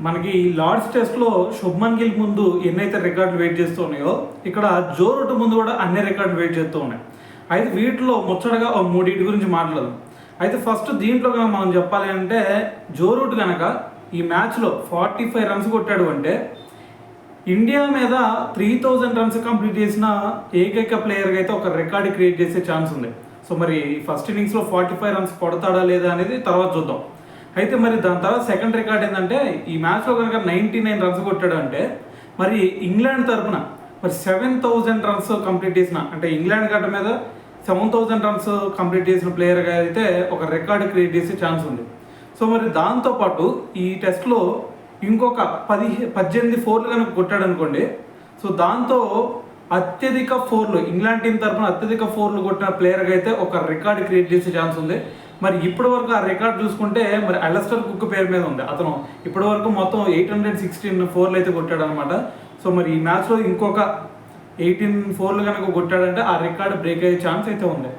మనకి లార్డ్స్ టెస్ట్లో శుభ్మన్ గిల్ ముందు ఎన్నైతే రికార్డులు వెయిట్ చేస్తూ ఉన్నాయో ఇక్కడ జో రూట్ ముందు కూడా అన్ని రికార్డులు వెయిట్ చేస్తూ ఉన్నాయి. అయితే వీటిలో ముచ్చటగా మూడింటి గురించి మాట్లాడదాం. అయితే ఫస్ట్ దీంట్లో కనుక మనం చెప్పాలి అంటే జో రూట్ కనుక ఈ మ్యాచ్లో 45 రన్స్ కొట్టాడు అంటే ఇండియా మీద 3000 రన్స్ కంప్లీట్ చేసిన ఏకైక ప్లేయర్గా అయితే ఒక రికార్డు క్రియేట్ చేసే ఛాన్స్ ఉంది. సో మరి ఫస్ట్ ఇన్నింగ్స్లో 45 రన్స్ కొడతాడా లేదా అనేది తర్వాత చూద్దాం. అయితే మరి దాని తర్వాత సెకండ్ రికార్డ్ ఏంటంటే ఈ మ్యాచ్లో కనుక 99 రన్స్ కొట్టాడు అంటే మరి ఇంగ్లాండ్ తరఫున మరి 7000 రన్స్ కంప్లీట్ చేసిన అంటే ఇంగ్లాండ్ గడ్డ మీద 7000 రన్స్ కంప్లీట్ చేసిన ప్లేయర్గా అయితే ఒక రికార్డు క్రియేట్ చేసే ఛాన్స్ ఉంది. సో మరి దాంతోపాటు ఈ టెస్ట్లో ఇంకొక 18 ఫోర్లు కనుక కొట్టాడు అనుకోండి, సో దాంతో అత్యధిక ఫోర్లు ఇంగ్లాండ్ టీం తరఫున అత్యధిక ఫోర్లు కొట్టిన ప్లేయర్గా అయితే ఒక రికార్డు క్రియేట్ చేసే ఛాన్స్ ఉంది. మరి ఇప్పటి వరకు ఆ రికార్డ్ చూసుకుంటే మరి అలెస్టర్ కుక్ పేరు మీద ఉంది. అతను ఇప్పటి వరకు మొత్తం 816 ఫోర్లు అయితే కొట్టాడు అనమాట. సో మరి ఈ మ్యాచ్లో ఇంకొక 18 ఫోర్లు కనుక కొట్టాడంటే ఆ రికార్డు బ్రేక్ అయ్యే ఛాన్స్ అయితే ఉంది.